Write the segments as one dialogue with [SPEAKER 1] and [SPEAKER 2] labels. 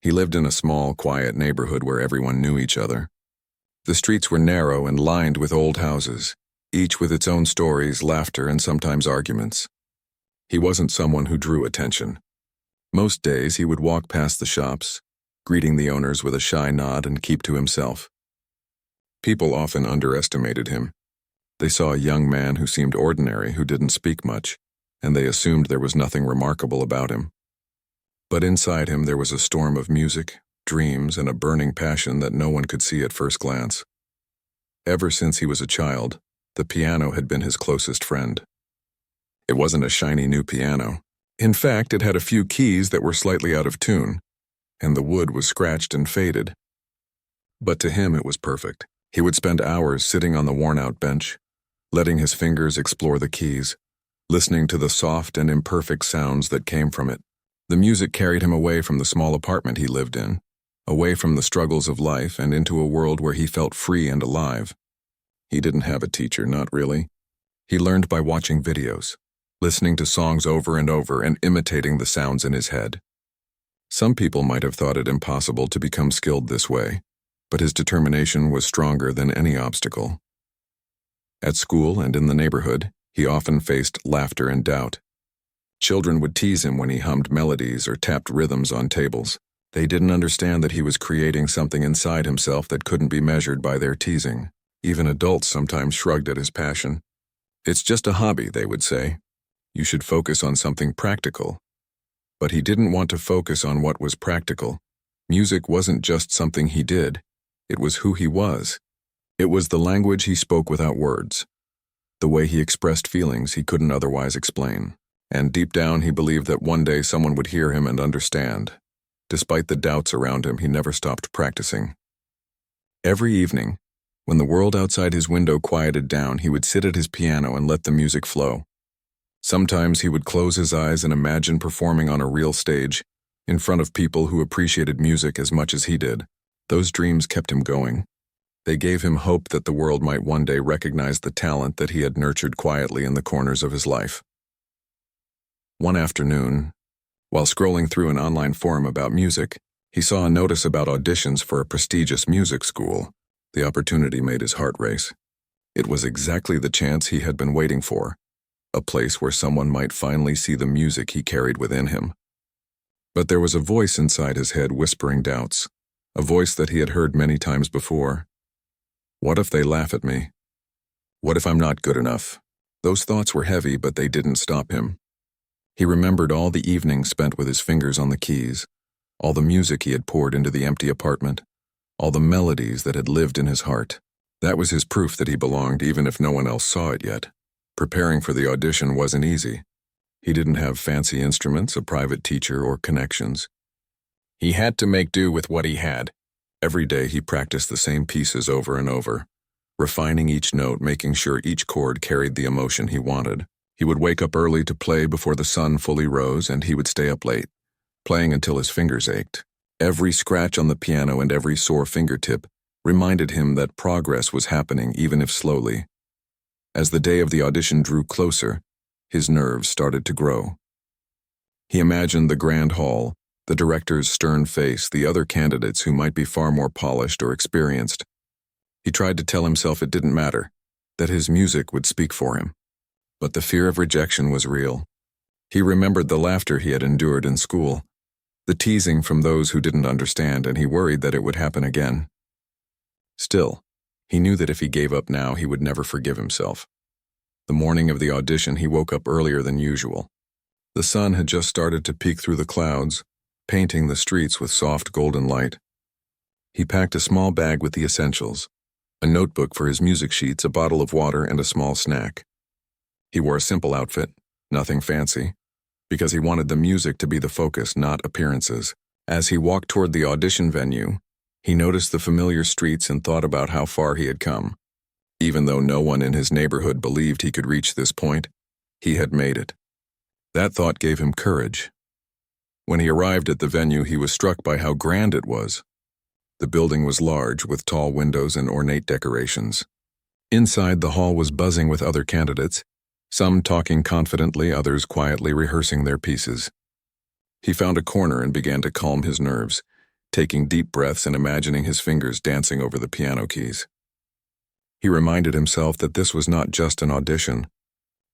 [SPEAKER 1] He lived in a small, quiet neighborhood where everyone knew each other. The streets were narrow and lined with old houses, each with its own stories, laughter, and sometimes arguments. He wasn't someone who drew attention. Most days he would walk past the shops, greeting the owners with a shy nod and keep to himself. People often underestimated him. They saw a young man who seemed ordinary, who didn't speak much, and they assumed there was nothing remarkable about him. But inside him there was a storm of music, dreams, and a burning passion that no one could see at first glance. Ever since he was a child, the piano had been his closest friend. It wasn't a shiny new piano. In fact, it had a few keys that were slightly out of tune, and the wood was scratched and faded. But to him it was perfect. He would spend hours sitting on the worn-out bench, letting his fingers explore the keys, listening to the soft and imperfect sounds that came from it. The music carried him away from the small apartment he lived in, away from the struggles of life and into a world where he felt free and alive. He didn't have a teacher, not really. He learned by watching videos, listening to songs over and over and imitating the sounds in his head. Some people might have thought it impossible to become skilled this way, but his determination was stronger than any obstacle. At school and in the neighborhood, he often faced laughter and doubt. Children would tease him when he hummed melodies or tapped rhythms on tables. They didn't understand that he was creating something inside himself that couldn't be measured by their teasing. Even adults sometimes shrugged at his passion. It's just a hobby, they would say. You should focus on something practical. But he didn't want to focus on what was practical. Music wasn't just something he did. It was who he was. It was the language he spoke without words, the way he expressed feelings he couldn't otherwise explain. And deep down he believed that one day someone would hear him and understand. Despite the doubts around him, he never stopped practicing. Every evening, when the world outside his window quieted down, he would sit at his piano and let the music flow. Sometimes he would close his eyes and imagine performing on a real stage, in front of people who appreciated music as much as he did. Those dreams kept him going. They gave him hope that the world might one day recognize the talent that he had nurtured quietly in the corners of his life. One afternoon, while scrolling through an online forum about music, he saw a notice about auditions for a prestigious music school. The opportunity made his heart race. It was exactly the chance he had been waiting for, a place where someone might finally see the music he carried within him. But there was a voice inside his head whispering doubts, a voice that he had heard many times before. What if they laugh at me? What if I'm not good enough? Those thoughts were heavy, but they didn't stop him. He remembered all the evenings spent with his fingers on the keys, all the music he had poured into the empty apartment, all the melodies that had lived in his heart. That was his proof that he belonged, even if no one else saw it yet. Preparing for the audition wasn't easy. He didn't have fancy instruments, a private teacher, or connections. He had to make do with what he had. Every day he practiced the same pieces over and over, refining each note, making sure each chord carried the emotion he wanted. He would wake up early to play before the sun fully rose, and he would stay up late, playing until his fingers ached. Every scratch on the piano and every sore fingertip reminded him that progress was happening, even if slowly. As the day of the audition drew closer, his nerves started to grow. He imagined the grand hall, the director's stern face, the other candidates who might be far more polished or experienced. He tried to tell himself it didn't matter, that his music would speak for him. But the fear of rejection was real. He remembered the laughter he had endured in school, the teasing from those who didn't understand, and he worried that it would happen again. Still, he knew that if he gave up now, he would never forgive himself. The morning of the audition, he woke up earlier than usual. The sun had just started to peek through the clouds, painting the streets with soft golden light. He packed a small bag with the essentials, a notebook for his music sheets, a bottle of water, and a small snack. He wore a simple outfit, nothing fancy, because he wanted the music to be the focus, not appearances. As he walked toward the audition venue, he noticed the familiar streets and thought about how far he had come. Even though no one in his neighborhood believed he could reach this point, he had made it. That thought gave him courage. When he arrived at the venue, he was struck by how grand it was. The building was large, with tall windows and ornate decorations. Inside, the hall was buzzing with other candidates, some talking confidently, others quietly rehearsing their pieces. He found a corner and began to calm his nerves. taking deep breaths and imagining his fingers dancing over the piano keys. He reminded himself that this was not just an audition.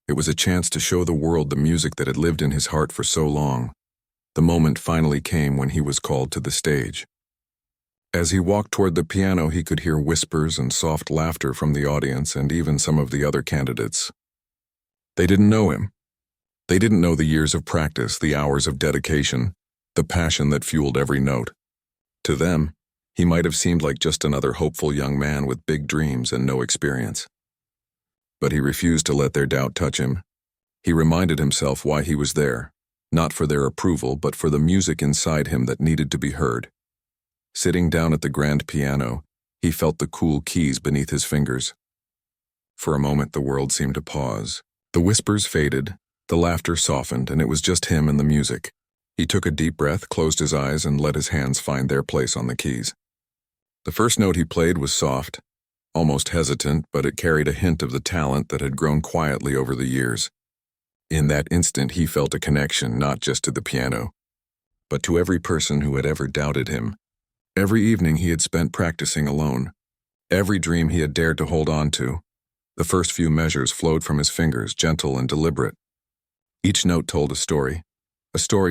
[SPEAKER 1] It was a chance to show the world the music that had lived in his heart for so long. The moment finally came when he was called to the stage. As he walked toward the piano, he could hear whispers and soft laughter from the audience and even some of the other candidates. They didn't know him. They didn't know the years of practice, the hours of dedication, the passion that fueled every note. To them, he might have seemed like just another hopeful young man with big dreams and no experience. But he refused to let their doubt touch him. He reminded himself why he was there, not for their approval, but for the music inside him that needed to be heard. Sitting down at the grand piano, he felt the cool keys beneath his fingers. For a moment, the world seemed to pause. The whispers faded, the laughter softened, and it was just him and the music. He took a deep breath, closed his eyes, and let his hands find their place on the keys. The first note he played was soft, almost hesitant, but it carried a hint of the talent that had grown quietly over the years. In that instant, he felt a connection not just to the piano, but to every person who had ever doubted him. Every evening he had spent practicing alone. Every dream he had dared to hold on to. The first few measures flowed from his fingers, gentle and deliberate. Each note told a story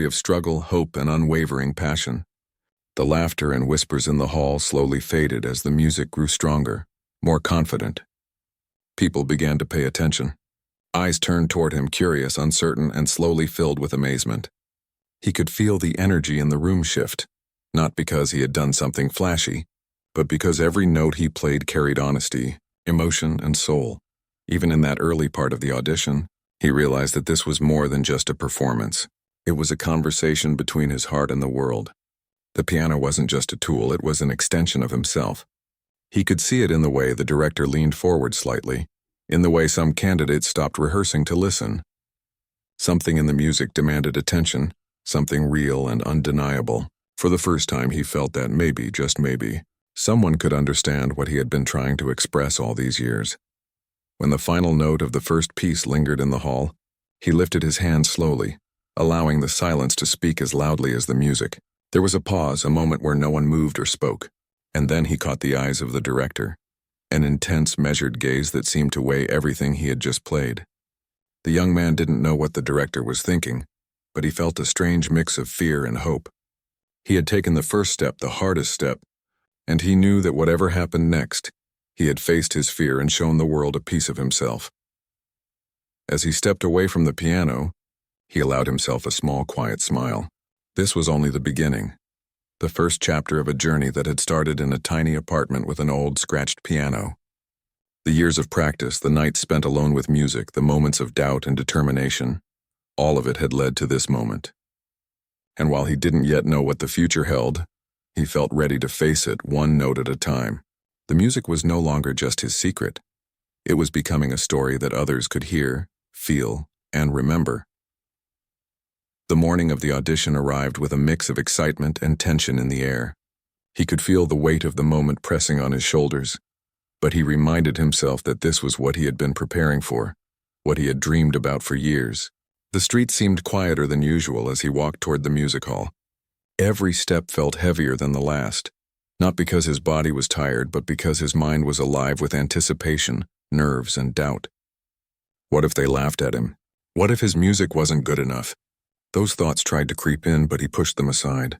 [SPEAKER 1] of struggle, hope, and unwavering passion. The laughter and whispers in the hall slowly faded as the music grew stronger, more confident. People began to pay attention. Eyes turned toward him, curious, uncertain, and slowly filled with amazement. He could feel the energy in the room shift, not because he had done something flashy, but because every note he played carried honesty, emotion, and soul. Even in that early part of the audition, he realized that this was more than just a performance. It was a conversation between his heart and the world. The piano wasn't just a tool, it was an extension of himself. He could see it in the way the director leaned forward slightly, in the way some candidates stopped rehearsing to listen. Something in the music demanded attention, something real and undeniable. For the first time, he felt that maybe, just maybe, someone could understand what he had been trying to express all these years. When the final note of the first piece lingered in the hall, he lifted his hands slowly, allowing the silence to speak as loudly as the music. There was a pause, a moment where no one moved or spoke, and then he caught the eyes of the director, an intense, measured gaze that seemed to weigh everything he had just played. The young man didn't know what the director was thinking, but he felt a strange mix of fear and hope. He had taken the first step, the hardest step, and he knew that whatever happened next, he had faced his fear and shown the world a piece of himself. As he stepped away from the piano, he allowed himself a small, quiet smile. This was only the beginning, the first chapter of a journey that had started in a tiny apartment with an old, scratched piano. The years of practice, the nights spent alone with music, the moments of doubt and determination, all of it had led to this moment. And while he didn't yet know what the future held, he felt ready to face it, one note at a time. The music was no longer just his secret. It was becoming a story that others could hear, feel, and remember. The morning of the audition arrived with a mix of excitement and tension in the air. He could feel the weight of the moment pressing on his shoulders, but he reminded himself that this was what he had been preparing for, what he had dreamed about for years. The street seemed quieter than usual as he walked toward the music hall. Every step felt heavier than the last, not because his body was tired, but because his mind was alive with anticipation, nerves, and doubt. What if they laughed at him? What if his music wasn't good enough? Those thoughts tried to creep in, but he pushed them aside.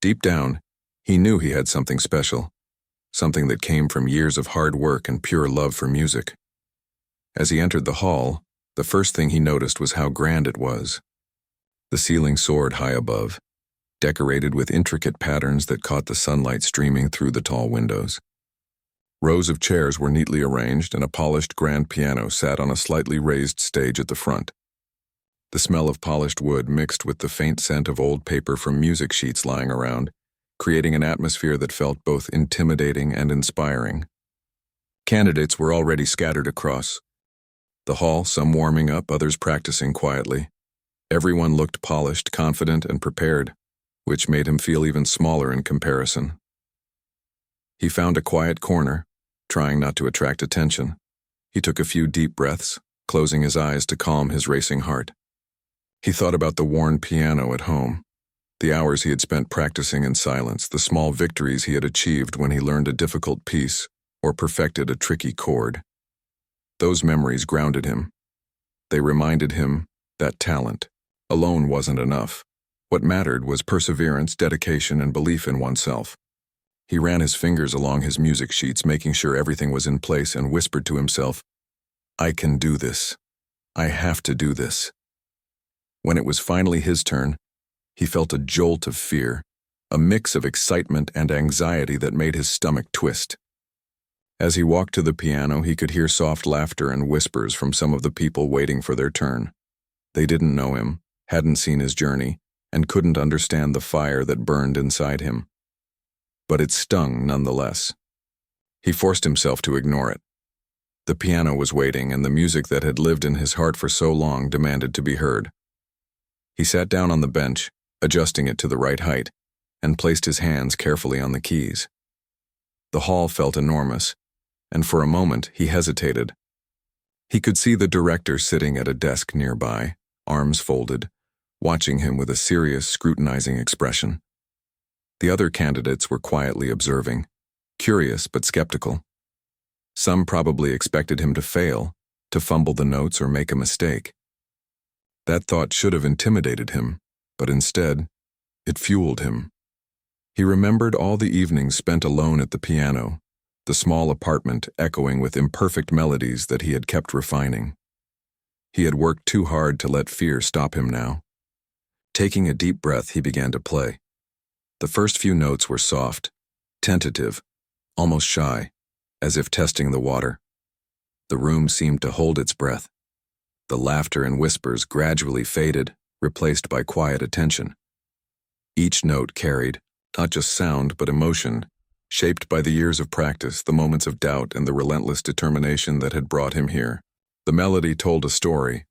[SPEAKER 1] Deep down, he knew he had something special, something that came from years of hard work and pure love for music. As he entered the hall, the first thing he noticed was how grand it was. The ceiling soared high above, decorated with intricate patterns that caught the sunlight streaming through the tall windows. Rows of chairs were neatly arranged, and a polished grand piano sat on a slightly raised stage at the front. The smell of polished wood mixed with the faint scent of old paper from music sheets lying around, creating an atmosphere that felt both intimidating and inspiring. Candidates were already scattered across the hall, some warming up, others practicing quietly. Everyone looked polished, confident, and prepared, which made him feel even smaller in comparison. He found a quiet corner, trying not to attract attention. He took a few deep breaths, closing his eyes to calm his racing heart. He thought about the worn piano at home, The hours he had spent practicing in silence, the small victories he had achieved when he learned a difficult piece or perfected a tricky chord. Those memories grounded him. They reminded him that talent alone wasn't enough. What mattered was perseverance, dedication, and belief in oneself. He ran his fingers along his music sheets, making sure everything was in place, and whispered to himself, "I can do this. I have to do this." When it was finally his turn, he felt a jolt of fear, a mix of excitement and anxiety that made his stomach twist. As he walked to the piano, he could hear soft laughter and whispers from some of the people waiting for their turn. They didn't know him, hadn't seen his journey, and couldn't understand the fire that burned inside him. But it stung nonetheless. He forced himself to ignore it. The piano was waiting, and the music that had lived in his heart for so long demanded to be heard. He sat down on the bench, adjusting it to the right height, and placed his hands carefully on the keys. The hall felt enormous, and for a moment he hesitated. He could see the director sitting at a desk nearby, arms folded, watching him with a serious, scrutinizing expression. The other candidates were quietly observing, curious but skeptical. Some probably expected him to fail, to fumble the notes or make a mistake. That thought should have intimidated him, but instead, it fueled him. He remembered all the evenings spent alone at the piano, the small apartment echoing with imperfect melodies that he had kept refining. He had worked too hard to let fear stop him now. Taking a deep breath, he began to play. The first few notes were soft, tentative, almost shy, as if testing the water. The room seemed to hold its breath. The laughter and whispers gradually faded, replaced by quiet attention. Each note carried, not just sound but emotion, shaped by the years of practice, the moments of doubt, and the relentless determination that had brought him here. The melody told a story,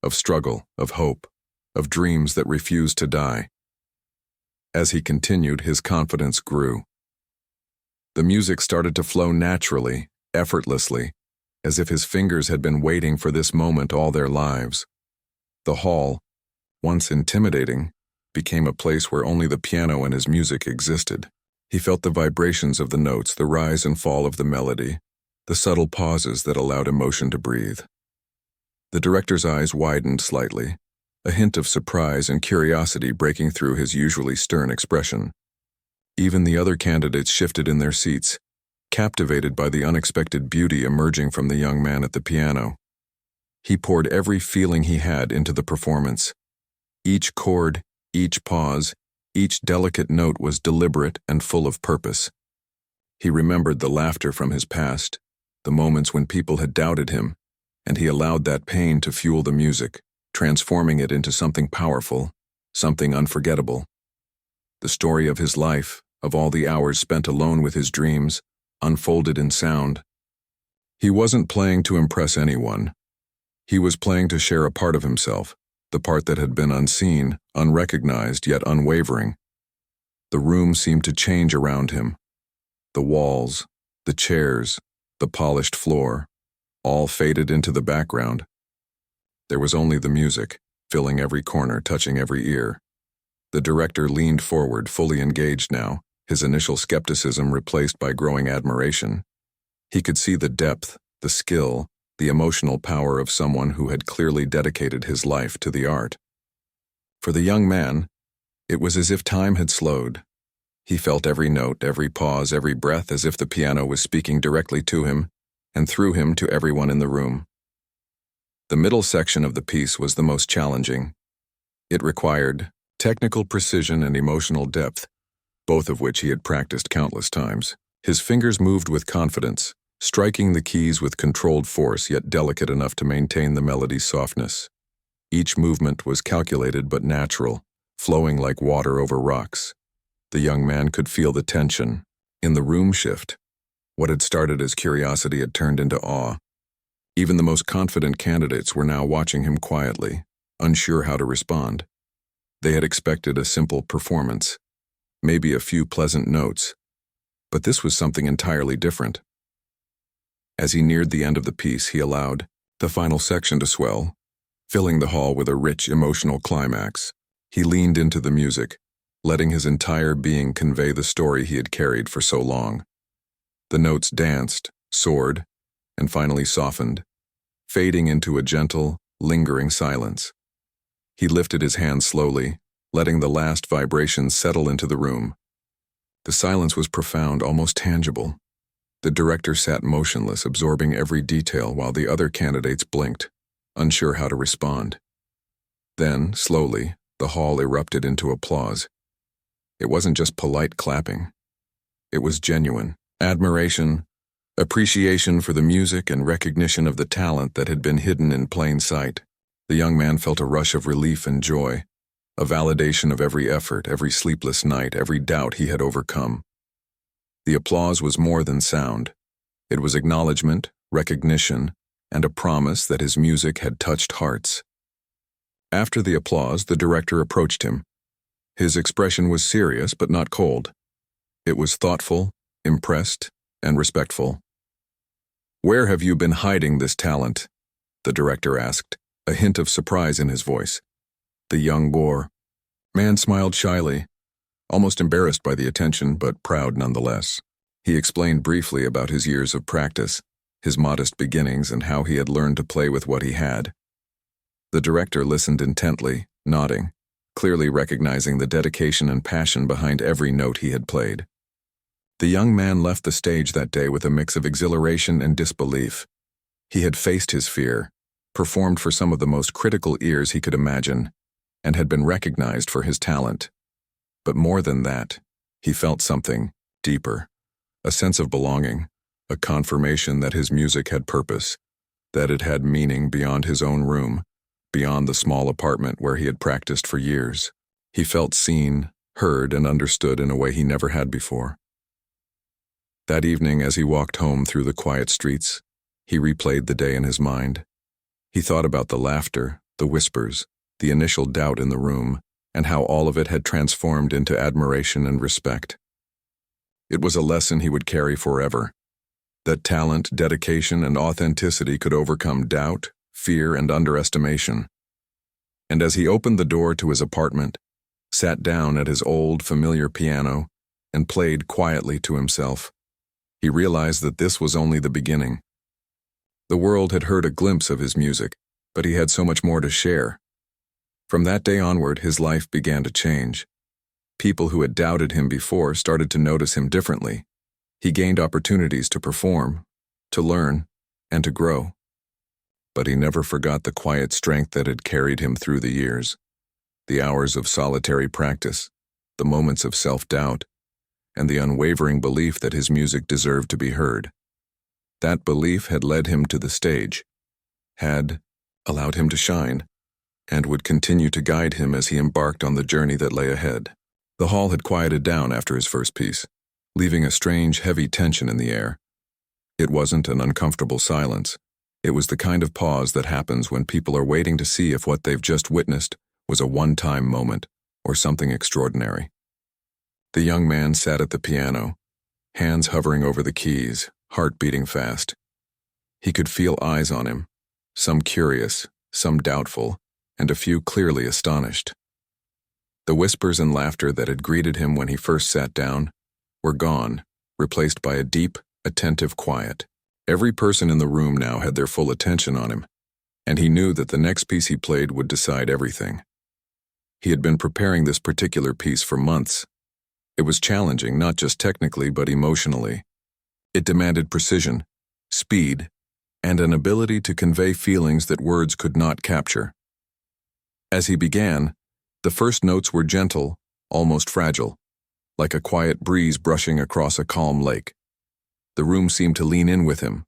[SPEAKER 1] of struggle, of hope, of dreams that refused to die. As he continued, his confidence grew. The music started to flow naturally, effortlessly, as if his fingers had been waiting for this moment all their lives. The hall, once intimidating, became a place where only the piano and his music existed. He felt the vibrations of the notes, the rise and fall of the melody, the subtle pauses that allowed emotion to breathe. The director's eyes widened slightly, a hint of surprise and curiosity breaking through his usually stern expression. Even the other candidates shifted in their seats, captivated by the unexpected beauty emerging from the young man at the piano. He poured every feeling he had into the performance. Each chord, each pause, each delicate note was deliberate and full of purpose. He remembered the laughter from his past, the moments when people had doubted him, and he allowed that pain to fuel the music, transforming it into something powerful, something unforgettable. The story of his life, of all the hours spent alone with his dreams, unfolded in sound. He wasn't playing to impress anyone. He was playing to share a part of himself, the part that had been unseen, unrecognized, yet unwavering. The room seemed to change around him. The walls, the chairs, the polished floor, all faded into the background. There was only the music, filling every corner, touching every ear. The director leaned forward, fully engaged now, his initial skepticism replaced by growing admiration. He could see the depth, the skill, the emotional power of someone who had clearly dedicated his life to the art. For the young man, it was as if time had slowed. He felt every note, every pause, every breath as if the piano was speaking directly to him and through him to everyone in the room. The middle section of the piece was the most challenging. It required technical precision and emotional depth, both of which he had practiced countless times. His fingers moved with confidence, striking the keys with controlled force yet delicate enough to maintain the melody's softness. Each movement was calculated but natural, flowing like water over rocks. The young man could feel the tension in the room shift. What had started as curiosity had turned into awe. Even the most confident candidates were now watching him quietly, unsure how to respond. They had expected a simple performance, maybe a few pleasant notes, but this was something entirely different. As he neared the end of the piece, he allowed the final section to swell, filling the hall with a rich, emotional climax. He leaned into the music, letting his entire being convey the story he had carried for so long. The notes danced, soared, and finally softened, fading into a gentle, lingering silence. He lifted his hand slowly, letting the last vibrations settle into the room. The silence was profound, almost tangible. The director sat motionless, absorbing every detail while the other candidates blinked, unsure how to respond. Then, slowly, the hall erupted into applause. It wasn't just polite clapping. It was genuine admiration, appreciation for the music, and recognition of the talent that had been hidden in plain sight. The young man felt a rush of relief and joy, a validation of every effort, every sleepless night, every doubt he had overcome. The applause was more than sound. It was acknowledgement, recognition, and a promise that his music had touched hearts. After the applause, the director approached him. His expression was serious but not cold. It was thoughtful, impressed, and respectful. "Where have you been hiding this talent?" the director asked, a hint of surprise in his voice. The young man smiled shyly, almost embarrassed by the attention but proud nonetheless. He explained briefly about his years of practice, his modest beginnings, and how he had learned to play with what he had. The director listened intently, nodding, clearly recognizing the dedication and passion behind every note he had played. The young man left the stage that day with a mix of exhilaration and disbelief. He had faced his fear, performed for some of the most critical ears he could imagine, and had been recognized for his talent. But more than that, he felt something deeper, a sense of belonging, a confirmation that his music had purpose, that it had meaning beyond his own room, beyond the small apartment where he had practiced for years. He felt seen, heard, and understood in a way he never had before. That evening, as he walked home through the quiet streets, he replayed the day in his mind. He thought about the laughter, the whispers, the initial doubt in the room, and how all of it had transformed into admiration and respect. It was a lesson he would carry forever, that talent, dedication, and authenticity could overcome doubt, fear, and underestimation. And as he opened the door to his apartment, sat down at his old, familiar piano, and played quietly to himself, he realized that this was only the beginning. The world had heard a glimpse of his music, but he had so much more to share. From that day onward, his life began to change. People who had doubted him before started to notice him differently. He gained opportunities to perform, to learn, and to grow. But he never forgot the quiet strength that had carried him through the years, the hours of solitary practice, the moments of self-doubt, and the unwavering belief that his music deserved to be heard. That belief had led him to the stage, had allowed him to shine, and would continue to guide him as he embarked on the journey that lay ahead. The hall had quieted down after his first piece, leaving a strange, heavy tension in the air. It wasn't an uncomfortable silence. It was the kind of pause that happens when people are waiting to see if what they've just witnessed was a one-time moment or something extraordinary. The young man sat at the piano, hands hovering over the keys, heart beating fast. He could feel eyes on him, some curious, some doubtful, and a few clearly astonished. The whispers and laughter that had greeted him when he first sat down were gone, replaced by a deep, attentive quiet. Every person in the room now had their full attention on him, and he knew that the next piece he played would decide everything. He had been preparing this particular piece for months. It was challenging, not just technically but emotionally. It demanded precision, speed, and an ability to convey feelings that words could not capture. As he began, the first notes were gentle, almost fragile, like a quiet breeze brushing across a calm lake. The room seemed to lean in with him,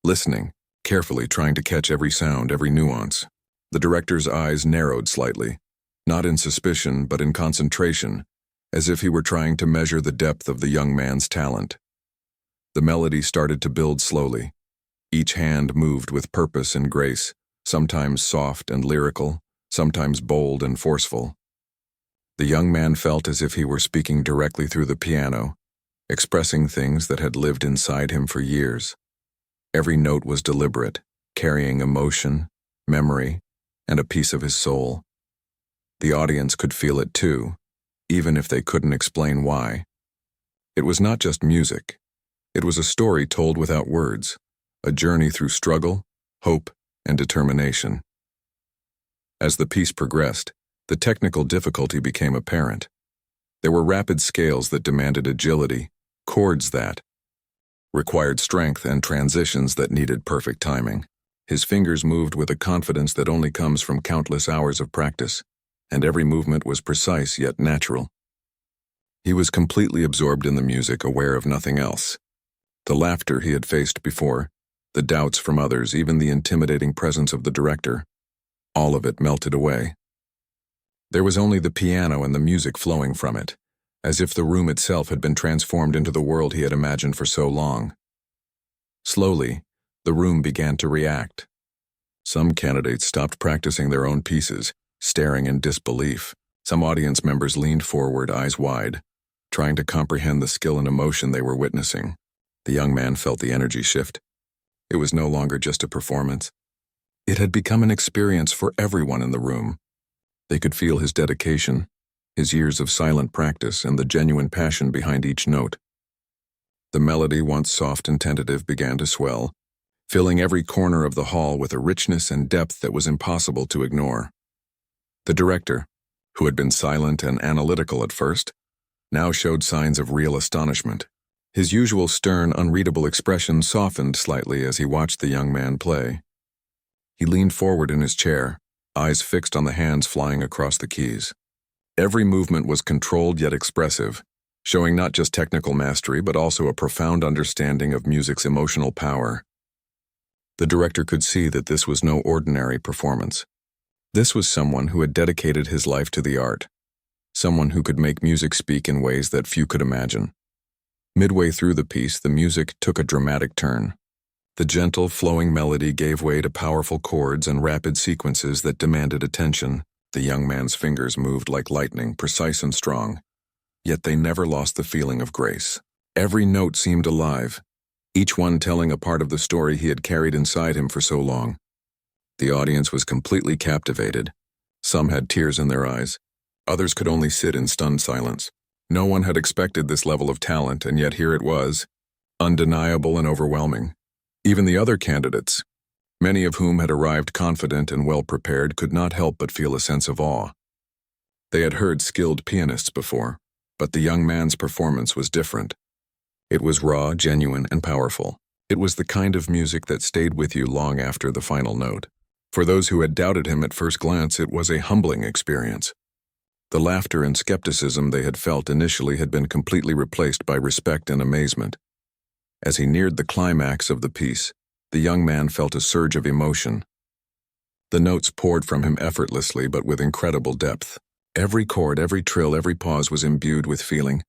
[SPEAKER 1] listening, carefully trying to catch every sound, every nuance. The director's eyes narrowed slightly, not in suspicion but in concentration, as if he were trying to measure the depth of the young man's talent. The melody started to build slowly. Each hand moved with purpose and grace, sometimes soft and lyrical, sometimes bold and forceful. The young man felt as if he were speaking directly through the piano, expressing things that had lived inside him for years. Every note was deliberate, carrying emotion, memory, and a piece of his soul. The audience could feel it too, even if they couldn't explain why. It was not just music. It was a story told without words, a journey through struggle, hope, and determination. As the piece progressed, the technical difficulty became apparent. There were rapid scales that demanded agility, chords that required strength, and transitions that needed perfect timing. His fingers moved with a confidence that only comes from countless hours of practice, and every movement was precise yet natural. He was completely absorbed in the music, aware of nothing else. The laughter he had faced before, the doubts from others, even the intimidating presence of the director, all of it melted away. There was only the piano and the music flowing from it, as if the room itself had been transformed into the world he had imagined for so long. Slowly, the room began to react. Some candidates stopped practicing their own pieces, staring in disbelief. Some audience members leaned forward, eyes wide, trying to comprehend the skill and emotion they were witnessing. The young man felt the energy shift. It was no longer just a performance. It had become an experience for everyone in the room. They could feel his dedication, his years of silent practice, and the genuine passion behind each note. The melody, once soft and tentative, began to swell, filling every corner of the hall with a richness and depth that was impossible to ignore. The director, who had been silent and analytical at first, now showed signs of real astonishment. His usual stern, unreadable expression softened slightly as he watched the young man play. He leaned forward in his chair, eyes fixed on the hands flying across the keys. Every movement was controlled yet expressive, showing not just technical mastery but also a profound understanding of music's emotional power. The director could see that this was no ordinary performance. This was someone who had dedicated his life to the art, someone who could make music speak in ways that few could imagine. Midway through the piece, the music took a dramatic turn. The gentle, flowing melody gave way to powerful chords and rapid sequences that demanded attention. The young man's fingers moved like lightning, precise and strong, yet they never lost the feeling of grace. Every note seemed alive, each one telling a part of the story he had carried inside him for so long. The audience was completely captivated. Some had tears in their eyes. Others could only sit in stunned silence. No one had expected this level of talent, and yet here it was, undeniable and overwhelming. Even the other candidates, many of whom had arrived confident and well-prepared, could not help but feel a sense of awe. They had heard skilled pianists before, but the young man's performance was different. It was raw, genuine, and powerful. It was the kind of music that stayed with you long after the final note. For those who had doubted him at first glance, it was a humbling experience. The laughter and skepticism they had felt initially had been completely replaced by respect and amazement. As he neared the climax of the piece, the young man felt a surge of emotion. The notes poured from him effortlessly but with incredible depth. Every chord, every trill, every pause was imbued with feeling.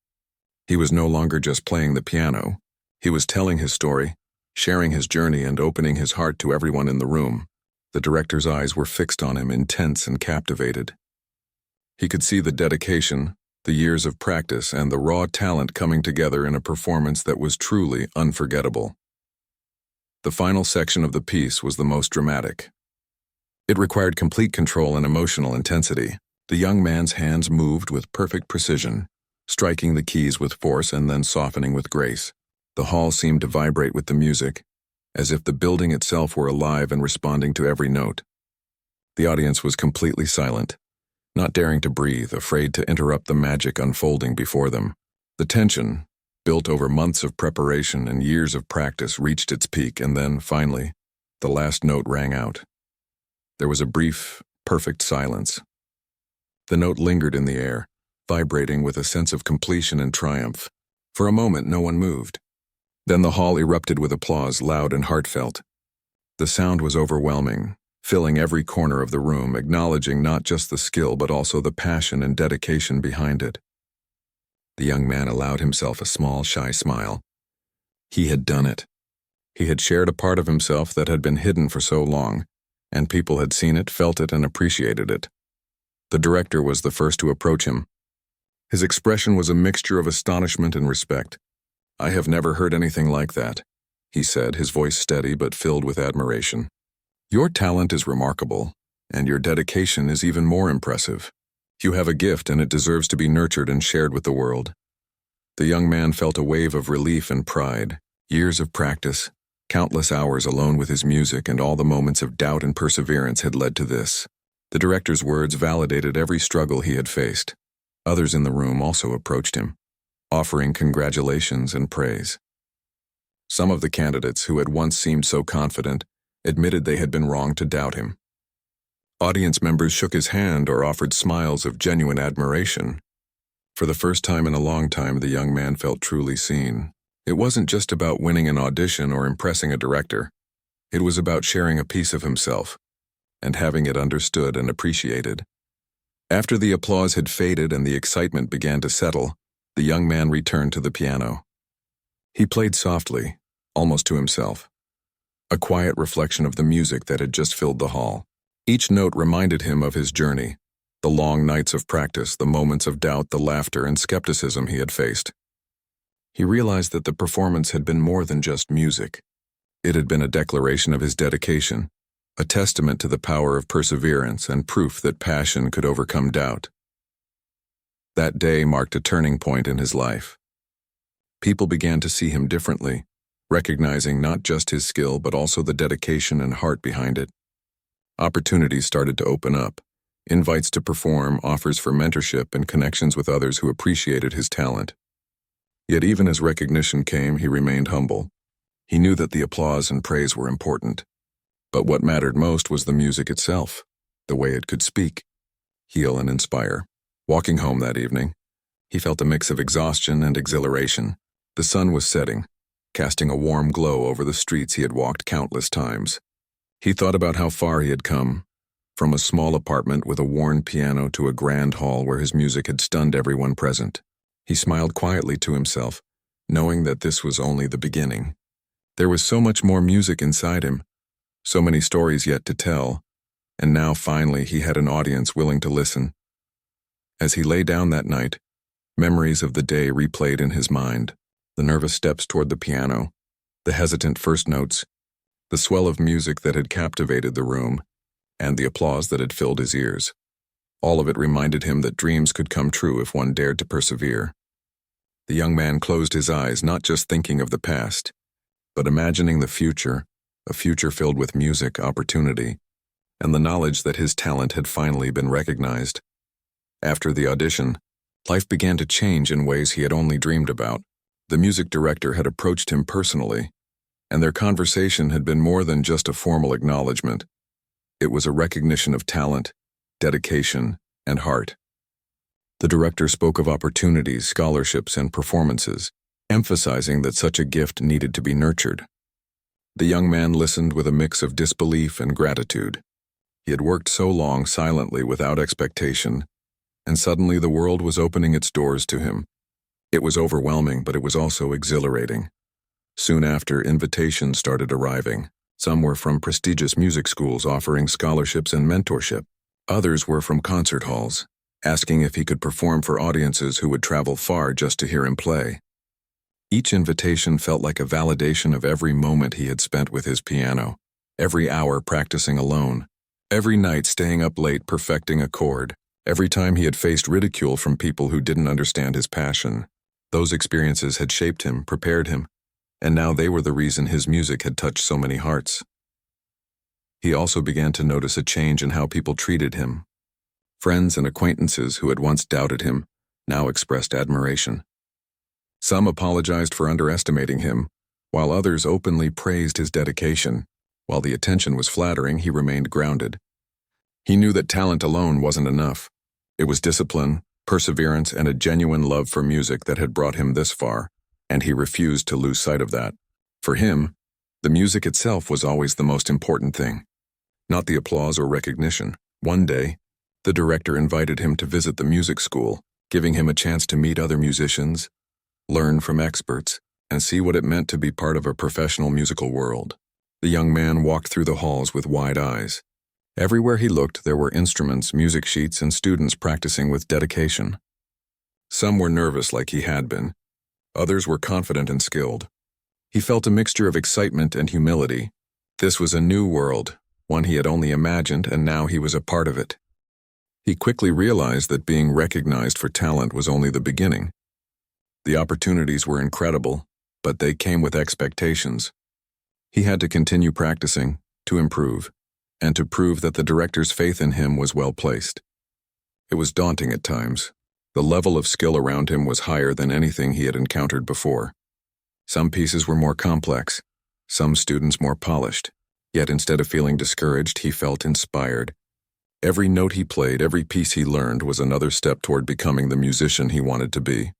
[SPEAKER 1] He was no longer just playing the piano. He was telling his story, sharing his journey, and opening his heart to everyone in the room. The director's eyes were fixed on him, intense and captivated. He could see the dedication, the years of practice, and the raw talent coming together in a performance that was truly unforgettable. The final section of the piece was the most dramatic. It required complete control and emotional intensity. The young man's hands moved with perfect precision, striking the keys with force and then softening with grace. The hall seemed to vibrate with the music, as if the building itself were alive and responding to every note. The audience was completely silent, not daring to breathe, afraid to interrupt the magic unfolding before them. The tension, built over months of preparation and years of practice, reached its peak, and then, finally, the last note rang out. There was a brief, perfect silence. The note lingered in the air, vibrating with a sense of completion and triumph. For a moment, no one moved. Then the hall erupted with applause, loud and heartfelt. The sound was overwhelming, filling every corner of the room, acknowledging not just the skill but also the passion and dedication behind it. The young man allowed himself a small, shy smile. He had done it. He had shared a part of himself that had been hidden for so long, and people had seen it, felt it, and appreciated it. The director was the first to approach him. His expression was a mixture of astonishment and respect. "I have never heard anything like that," he said, his voice steady but filled with admiration. "Your talent is remarkable, and your dedication is even more impressive. You have a gift and it deserves to be nurtured and shared with the world." The young man felt a wave of relief and pride. Years of practice, countless hours alone with his music, and all the moments of doubt and perseverance had led to this. The director's words validated every struggle he had faced. Others in the room also approached him, offering congratulations and praise. Some of the candidates who had once seemed so confident admitted they had been wrong to doubt him. Audience members shook his hand or offered smiles of genuine admiration. For the first time in a long time, the young man felt truly seen. It wasn't just about winning an audition or impressing a director. It was about sharing a piece of himself and having it understood and appreciated. After the applause had faded and the excitement began to settle, the young man returned to the piano. He played softly, almost to himself, a quiet reflection of the music that had just filled the hall. Each note reminded him of his journey, the long nights of practice, the moments of doubt, the laughter and skepticism he had faced. He realized that the performance had been more than just music. It had been a declaration of his dedication, a testament to the power of perseverance and proof that passion could overcome doubt. That day marked a turning point in his life. People began to see him differently, recognizing not just his skill but also the dedication and heart behind it. Opportunities started to open up. Invites to perform, offers for mentorship, and connections with others who appreciated his talent. Yet even as recognition came, he remained humble. He knew that the applause and praise were important. But what mattered most was the music itself, the way it could speak, heal, and inspire. Walking home that evening, he felt a mix of exhaustion and exhilaration. The sun was setting, casting a warm glow over the streets he had walked countless times. He thought about how far he had come, from a small apartment with a worn piano to a grand hall where his music had stunned everyone present. He smiled quietly to himself, knowing that this was only the beginning. There was so much more music inside him, so many stories yet to tell, and now finally he had an audience willing to listen. As he lay down that night, memories of the day replayed in his mind. The nervous steps toward the piano, the hesitant first notes, the swell of music that had captivated the room, and the applause that had filled his ears. All of it reminded him that dreams could come true if one dared to persevere. The young man closed his eyes, not just thinking of the past, but imagining the future, a future filled with music, opportunity, and the knowledge that his talent had finally been recognized. After the audition, life began to change in ways he had only dreamed about. The music director had approached him personally, and their conversation had been more than just a formal acknowledgement. It was a recognition of talent, dedication, and heart. The director spoke of opportunities, scholarships, and performances, emphasizing that such a gift needed to be nurtured. The young man listened with a mix of disbelief and gratitude. He had worked so long silently without expectation, and suddenly the world was opening its doors to him. It was overwhelming, but it was also exhilarating. Soon after, invitations started arriving. Some were from prestigious music schools offering scholarships and mentorship. Others were from concert halls, asking if he could perform for audiences who would travel far just to hear him play. Each invitation felt like a validation of every moment he had spent with his piano, every hour practicing alone, every night staying up late perfecting a chord, every time he had faced ridicule from people who didn't understand his passion. Those experiences had shaped him, prepared him, and now they were the reason his music had touched so many hearts. He also began to notice a change in how people treated him. Friends and acquaintances who had once doubted him now expressed admiration. Some apologized for underestimating him, while others openly praised his dedication. While the attention was flattering, he remained grounded. He knew that talent alone wasn't enough. It was discipline, perseverance, and a genuine love for music that had brought him this far, and he refused to lose sight of that. For him, the music itself was always the most important thing, not the applause or recognition. One day, the director invited him to visit the music school, giving him a chance to meet other musicians, learn from experts, and see what it meant to be part of a professional musical world. The young man walked through the halls with wide eyes. Everywhere he looked, there were instruments, music sheets, and students practicing with dedication. Some were nervous like he had been. Others were confident and skilled. He felt a mixture of excitement and humility. This was a new world, one he had only imagined, and now he was a part of it. He quickly realized that being recognized for talent was only the beginning. The opportunities were incredible, but they came with expectations. He had to continue practicing, to improve, and to prove that the director's faith in him was well placed. It was daunting at times. The level of skill around him was higher than anything he had encountered before. Some pieces were more complex, some students more polished, yet instead of feeling discouraged, he felt inspired. Every note he played, every piece he learned was another step toward becoming the musician he wanted to be.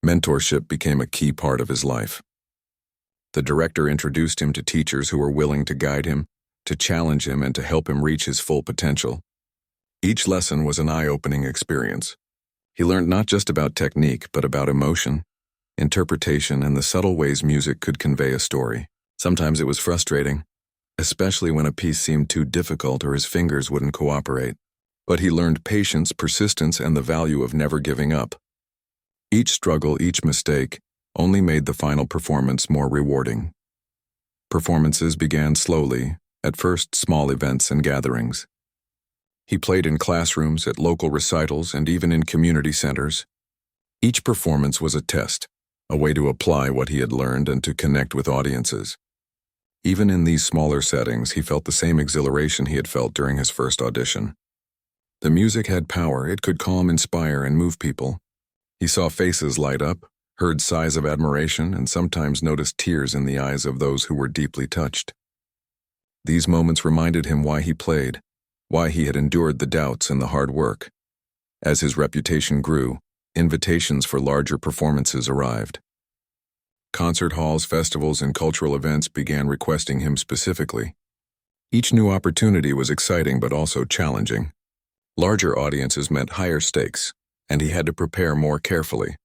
[SPEAKER 1] Mentorship became a key part of his life. The director introduced him to teachers who were willing to guide him, to challenge him, and to help him reach his full potential. Each lesson was an eye-opening experience. He learned not just about technique, but about emotion, interpretation, and the subtle ways music could convey a story. Sometimes it was frustrating, especially when a piece seemed too difficult or his fingers wouldn't cooperate. But he learned patience, persistence, and the value of never giving up. Each struggle, each mistake, only made the final performance more rewarding. Performances began slowly, at first small events and gatherings. He played in classrooms, at local recitals, and even in community centers. Each performance was a test, a way to apply what he had learned and to connect with audiences. Even in these smaller settings, he felt the same exhilaration he had felt during his first audition. The music had power. It could calm, inspire, and move people. He saw faces light up, heard sighs of admiration, and sometimes noticed tears in the eyes of those who were deeply touched. These moments reminded him why he played, why he had endured the doubts and the hard work. As his reputation grew, invitations for larger performances arrived. Concert halls, festivals, and cultural events began requesting him specifically. Each new opportunity was exciting but also challenging. Larger audiences meant higher stakes, and he had to prepare more carefully.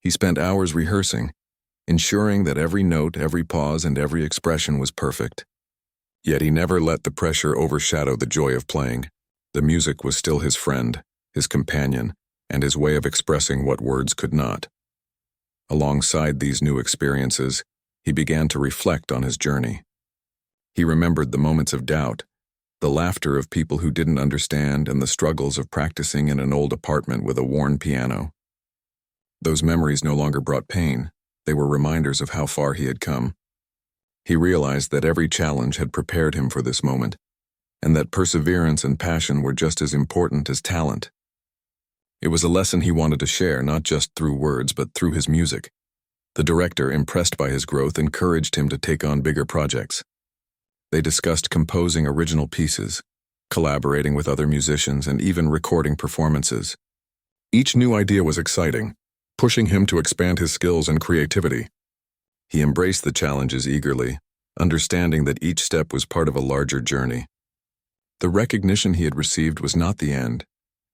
[SPEAKER 1] He spent hours rehearsing, ensuring that every note, every pause, and every expression was perfect. Yet he never let the pressure overshadow the joy of playing. The music was still his friend, his companion, and his way of expressing what words could not. Alongside these new experiences, he began to reflect on his journey. He remembered the moments of doubt, the laughter of people who didn't understand, and the struggles of practicing in an old apartment with a worn piano. Those memories no longer brought pain. They were reminders of how far he had come. He realized that every challenge had prepared him for this moment, and that perseverance and passion were just as important as talent. It was a lesson he wanted to share, not just through words, but through his music. The director, impressed by his growth, encouraged him to take on bigger projects. They discussed composing original pieces, collaborating with other musicians, and even recording performances. Each new idea was exciting, pushing him to expand his skills and creativity. He embraced the challenges eagerly, understanding that each step was part of a larger journey. The recognition he had received was not the end.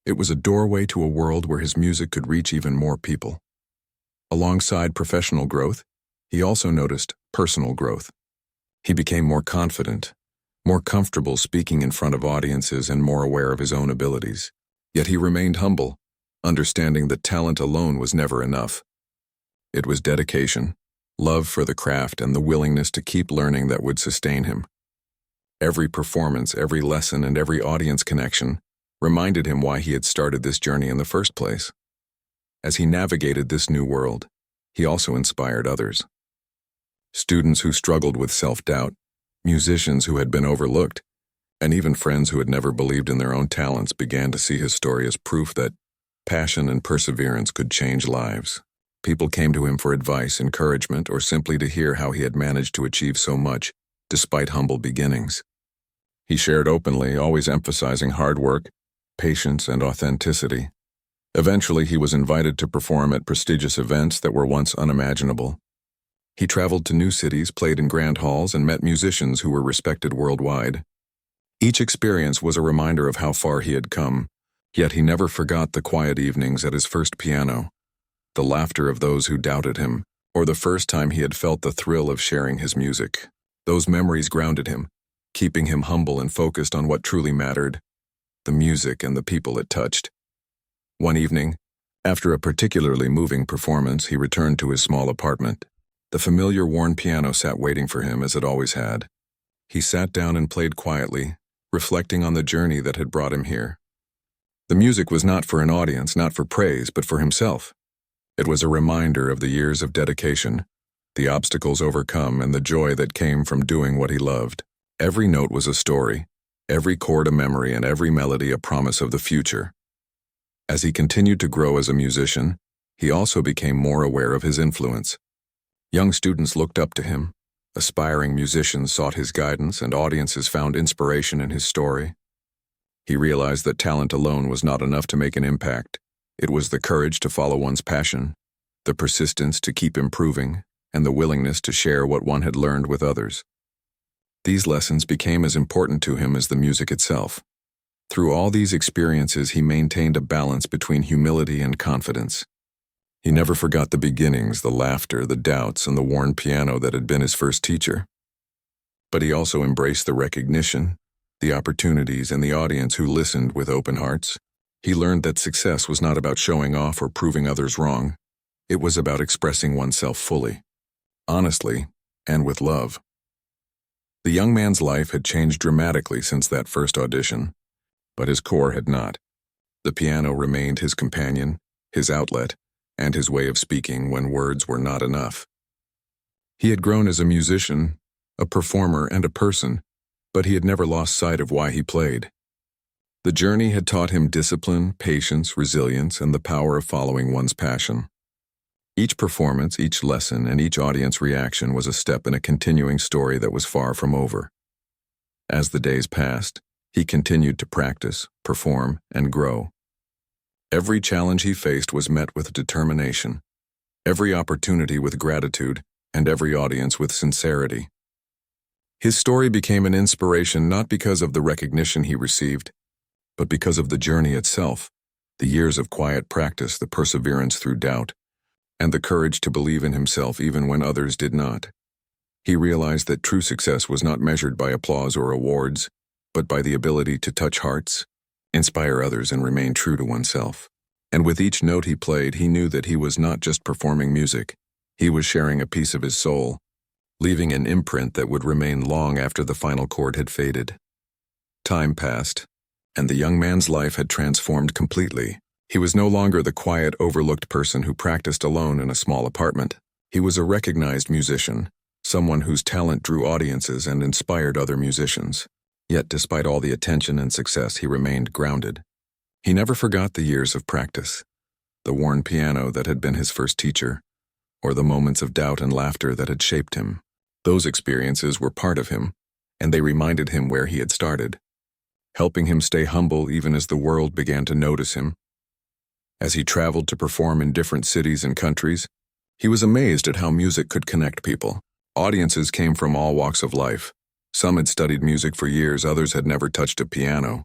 [SPEAKER 1] It was a doorway to a world where his music could reach even more people. Alongside professional growth, he also noticed personal growth. He became more confident, more comfortable speaking in front of audiences, and more aware of his own abilities. Yet he remained humble, understanding that talent alone was never enough. It was dedication, love for the craft, and the willingness to keep learning that would sustain him. Every performance, every lesson, and every audience connection reminded him why he had started this journey in the first place. As he navigated this new world, he also inspired others. Students who struggled with self-doubt, musicians who had been overlooked, and even friends who had never believed in their own talents began to see his story as proof that passion and perseverance could change lives. People came to him for advice, encouragement, or simply to hear how he had managed to achieve so much, despite humble beginnings. He shared openly, always emphasizing hard work, patience, and authenticity. Eventually, he was invited to perform at prestigious events that were once unimaginable. He traveled to new cities, played in grand halls, and met musicians who were respected worldwide. Each experience was a reminder of how far he had come, yet he never forgot the quiet evenings at his first piano, the laughter of those who doubted him, or the first time he had felt the thrill of sharing his music. Those memories grounded him, keeping him humble and focused on what truly mattered, the music and the people it touched. One evening, after a particularly moving performance, he returned to his small apartment. The familiar worn piano sat waiting for him as it always had. He sat down and played quietly, reflecting on the journey that had brought him here. The music was not for an audience, not for praise, but for himself. It was a reminder of the years of dedication, the obstacles overcome, and the joy that came from doing what he loved. Every note was a story, every chord a memory, and every melody a promise of the future. As he continued to grow as a musician, he also became more aware of his influence. Young students looked up to him, aspiring musicians sought his guidance, and audiences found inspiration in his story. He realized that talent alone was not enough to make an impact. It was the courage to follow one's passion, the persistence to keep improving, and the willingness to share what one had learned with others. These lessons became as important to him as the music itself. Through all these experiences, he maintained a balance between humility and confidence. He never forgot the beginnings, the laughter, the doubts, and the worn piano that had been his first teacher. But he also embraced the recognition, the opportunities, and the audience who listened with open hearts. He learned that success was not about showing off or proving others wrong. It was about expressing oneself fully, honestly, and with love. The young man's life had changed dramatically since that first audition, but his core had not. The piano remained his companion, his outlet, and his way of speaking when words were not enough. He had grown as a musician, a performer, and a person, but he had never lost sight of why he played. The journey had taught him discipline, patience, resilience, and the power of following one's passion. Each performance, each lesson, and each audience reaction was a step in a continuing story that was far from over. As the days passed, he continued to practice, perform, and grow. Every challenge he faced was met with determination, every opportunity with gratitude, and every audience with sincerity. His story became an inspiration not because of the recognition he received, but because of the journey itself, the years of quiet practice, the perseverance through doubt, and the courage to believe in himself even when others did not. He realized that true success was not measured by applause or awards, but by the ability to touch hearts, inspire others, and remain true to oneself. And with each note he played, he knew that he was not just performing music. He was sharing a piece of his soul, leaving an imprint that would remain long after the final chord had faded. Time passed, and the young man's life had transformed completely. He was no longer the quiet, overlooked person who practiced alone in a small apartment. He was a recognized musician, someone whose talent drew audiences and inspired other musicians. Yet despite all the attention and success, he remained grounded. He never forgot the years of practice, the worn piano that had been his first teacher, or the moments of doubt and laughter that had shaped him. Those experiences were part of him, and they reminded him where he had started, helping him stay humble even as the world began to notice him. As he traveled to perform in different cities and countries, he was amazed at how music could connect people. Audiences came from all walks of life. Some had studied music for years, others had never touched a piano.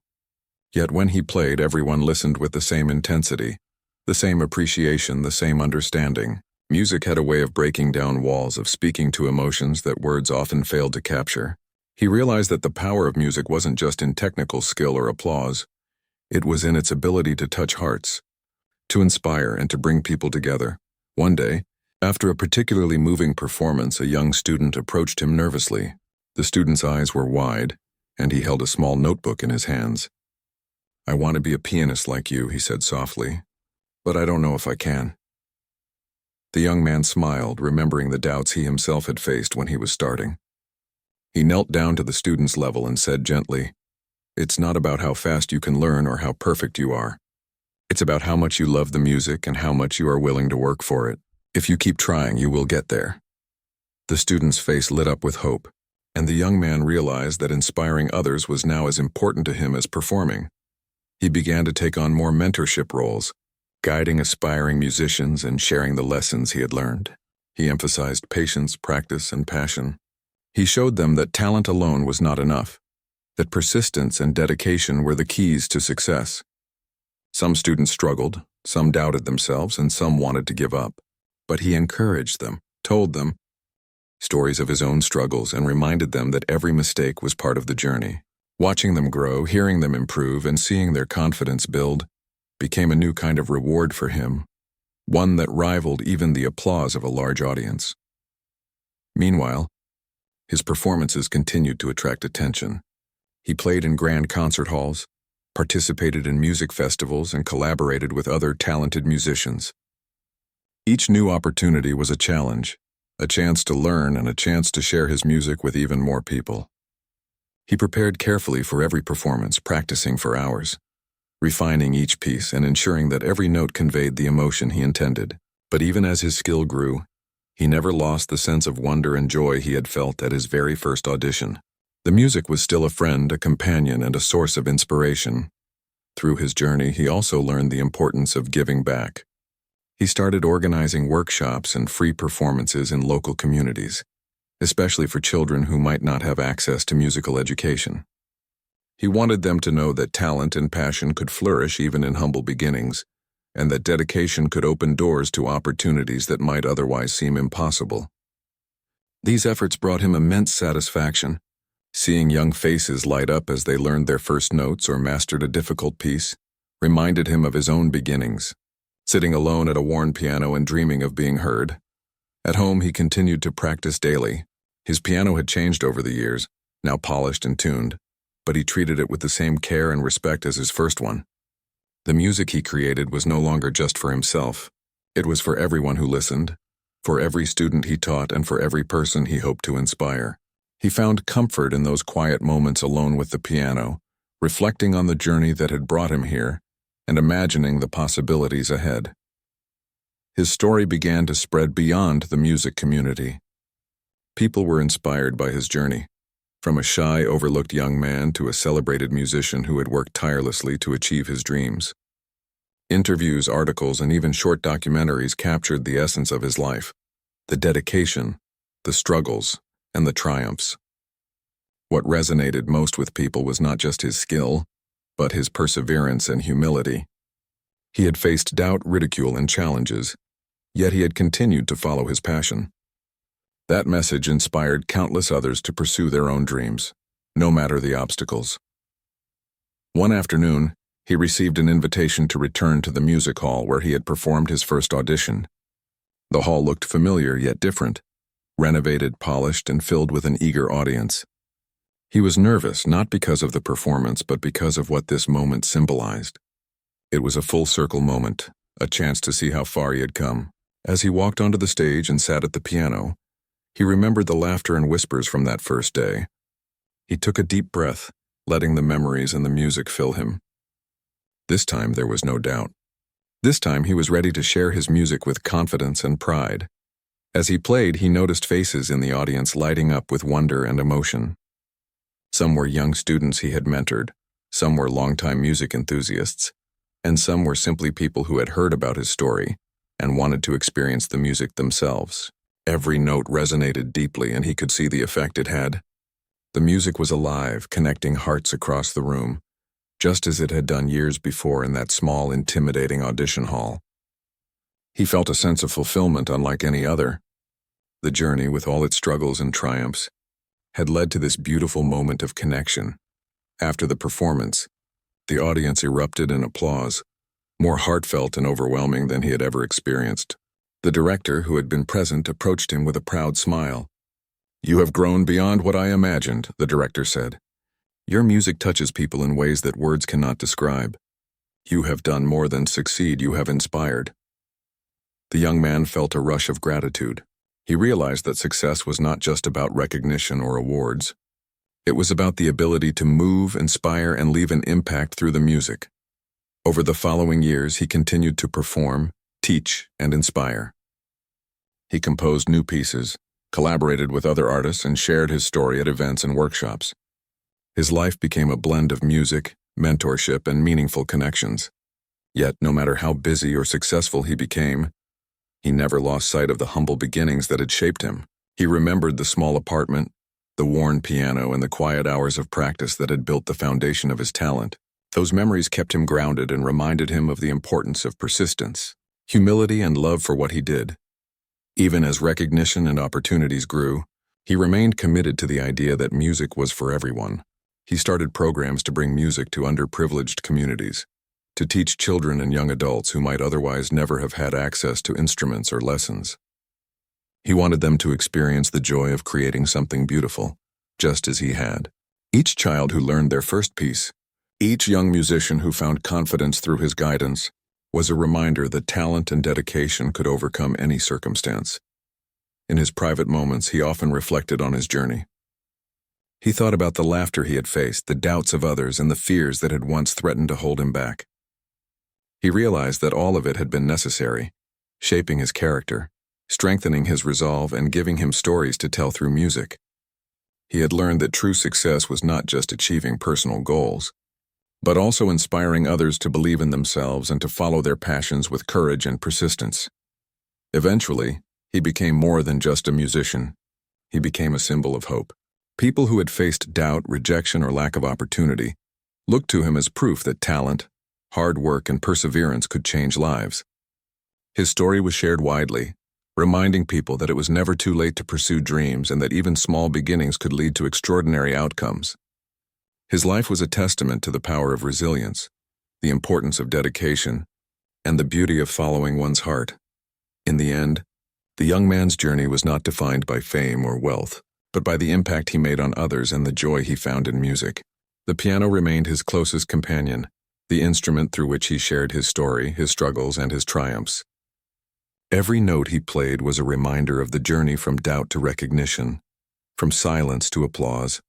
[SPEAKER 1] Yet when he played, everyone listened with the same intensity, the same appreciation, the same understanding. Music had a way of breaking down walls, of speaking to emotions that words often failed to capture. He realized that the power of music wasn't just in technical skill or applause. It was in its ability to touch hearts, to inspire, and to bring people together. One day, after a particularly moving performance, a young student approached him nervously. The student's eyes were wide, and he held a small notebook in his hands. "I want to be a pianist like you," he said softly, "but I don't know if I can." The young man smiled, remembering the doubts he himself had faced when he was starting. He knelt down to the student's level and said gently, "It's not about how fast you can learn or how perfect you are. It's about how much you love the music and how much you are willing to work for it. If you keep trying, you will get there." The student's face lit up with hope, and the young man realized that inspiring others was now as important to him as performing. He began to take on more mentorship roles, guiding aspiring musicians and sharing the lessons he had learned. He emphasized patience, practice, and passion. He showed them that talent alone was not enough, that persistence and dedication were the keys to success. Some students struggled, some doubted themselves, and some wanted to give up. But he encouraged them, told them stories of his own struggles, and reminded them that every mistake was part of the journey. Watching them grow, hearing them improve, and seeing their confidence build became a new kind of reward for him, one that rivaled even the applause of a large audience. Meanwhile, his performances continued to attract attention. He played in grand concert halls, participated in music festivals, and collaborated with other talented musicians. Each new opportunity was a challenge, a chance to learn and a chance to share his music with even more people. He prepared carefully for every performance, practicing for hours, refining each piece and ensuring that every note conveyed the emotion he intended. But even as his skill grew, he never lost the sense of wonder and joy he had felt at his very first audition. The music was still a friend, a companion, and a source of inspiration. Through his journey, he also learned the importance of giving back. He started organizing workshops and free performances in local communities, especially for children who might not have access to musical education. He wanted them to know that talent and passion could flourish even in humble beginnings, and that dedication could open doors to opportunities that might otherwise seem impossible. These efforts brought him immense satisfaction. Seeing young faces light up as they learned their first notes or mastered a difficult piece reminded him of his own beginnings, sitting alone at a worn piano and dreaming of being heard. At home, he continued to practice daily. His piano had changed over the years, now polished and tuned, but he treated it with the same care and respect as his first one. The music he created was no longer just for himself. It was for everyone who listened, for every student he taught, and for every person he hoped to inspire. He found comfort in those quiet moments alone with the piano, reflecting on the journey that had brought him here and imagining the possibilities ahead. His story began to spread beyond the music community. People were inspired by his journey, from a shy, overlooked young man to a celebrated musician who had worked tirelessly to achieve his dreams. Interviews, articles, and even short documentaries captured the essence of his life, the dedication, the struggles, and the triumphs. What resonated most with people was not just his skill, but his perseverance and humility. He had faced doubt, ridicule, and challenges, yet he had continued to follow his passion. That message inspired countless others to pursue their own dreams, no matter the obstacles. One afternoon, he received an invitation to return to the music hall where he had performed his first audition. The hall looked familiar yet different, renovated, polished, and filled with an eager audience. He was nervous, not because of the performance, but because of what this moment symbolized. It was a full-circle moment, a chance to see how far he had come. As he walked onto the stage and sat at the piano, he remembered the laughter and whispers from that first day. He took a deep breath, letting the memories and the music fill him. This time there was no doubt. This time he was ready to share his music with confidence and pride. As he played, he noticed faces in the audience lighting up with wonder and emotion. Some were young students he had mentored, some were longtime music enthusiasts, and some were simply people who had heard about his story and wanted to experience the music themselves. Every note resonated deeply, and he could see the effect it had. The music was alive, connecting hearts across the room, just as it had done years before in that small, intimidating audition hall. He felt a sense of fulfillment unlike any other. The journey, with all its struggles and triumphs, had led to this beautiful moment of connection. After the performance, the audience erupted in applause, more heartfelt and overwhelming than he had ever experienced. The director, who had been present, approached him with a proud smile. "You have grown beyond what I imagined," the director said. "Your music touches people in ways that words cannot describe. You have done more than succeed, you have inspired." The young man felt a rush of gratitude. He realized that success was not just about recognition or awards. It was about the ability to move, inspire, and leave an impact through the music. Over the following years, he continued to perform, teach, and inspire. He composed new pieces, collaborated with other artists, and shared his story at events and workshops. His life became a blend of music, mentorship, and meaningful connections. Yet, no matter how busy or successful he became, he never lost sight of the humble beginnings that had shaped him. He remembered the small apartment, the worn piano, and the quiet hours of practice that had built the foundation of his talent. Those memories kept him grounded and reminded him of the importance of persistence, humility, and love for what he did. Even as recognition and opportunities grew, he remained committed to the idea that music was for everyone. He started programs to bring music to underprivileged communities, to teach children and young adults who might otherwise never have had access to instruments or lessons. He wanted them to experience the joy of creating something beautiful, just as he had. Each child who learned their first piece, Each young musician who found confidence through his guidance was a reminder that talent and dedication could overcome any circumstance. In his private moments, he often reflected on his journey. He thought about the laughter he had faced, the doubts of others, and the fears that had once threatened to hold him back. He realized that all of it had been necessary, shaping his character, strengthening his resolve, and giving him stories to tell through music. He had learned that true success was not just achieving personal goals, but also inspiring others to believe in themselves and to follow their passions with courage and persistence. Eventually, he became more than just a musician. He became a symbol of hope. People who had faced doubt, rejection, or lack of opportunity looked to him as proof that talent, hard work, and perseverance could change lives. His story was shared widely, reminding people that it was never too late to pursue dreams and that even small beginnings could lead to extraordinary outcomes. His life was a testament to the power of resilience, the importance of dedication, and the beauty of following one's heart. In the end, the young man's journey was not defined by fame or wealth, but by the impact he made on others and the joy he found in music. The piano remained his closest companion, the instrument through which he shared his story, his struggles, and his triumphs. Every note he played was a reminder of the journey from doubt to recognition, from silence to applause,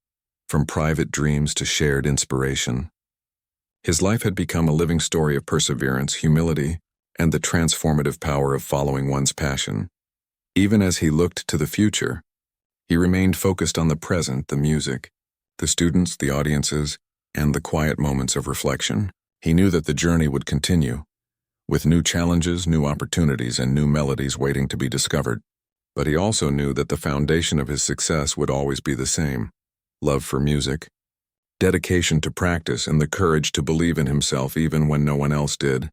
[SPEAKER 1] from private dreams to shared inspiration. His life had become a living story of perseverance, humility, and the transformative power of following one's passion. Even as he looked to the future, he remained focused on the present, the music, the students, the audiences, and the quiet moments of reflection. He knew that the journey would continue, with new challenges, new opportunities, and new melodies waiting to be discovered. But he also knew that the foundation of his success would always be the same: love for music, dedication to practice, and the courage to believe in himself even when no one else did.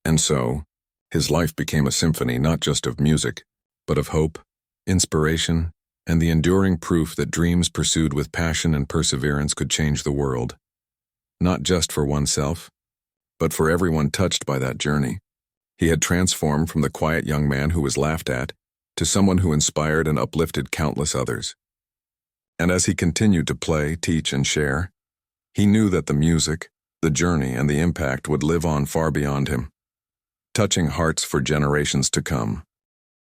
[SPEAKER 1] And so, his life became a symphony not just of music, but of hope, inspiration, and the enduring proof that dreams pursued with passion and perseverance could change the world. Not just for oneself, but for everyone touched by that journey. He had transformed from the quiet young man who was laughed at to someone who inspired and uplifted countless others. And as he continued to play, teach, and share, he knew that the music, the journey, and the impact would live on far beyond him, touching hearts for generations to come.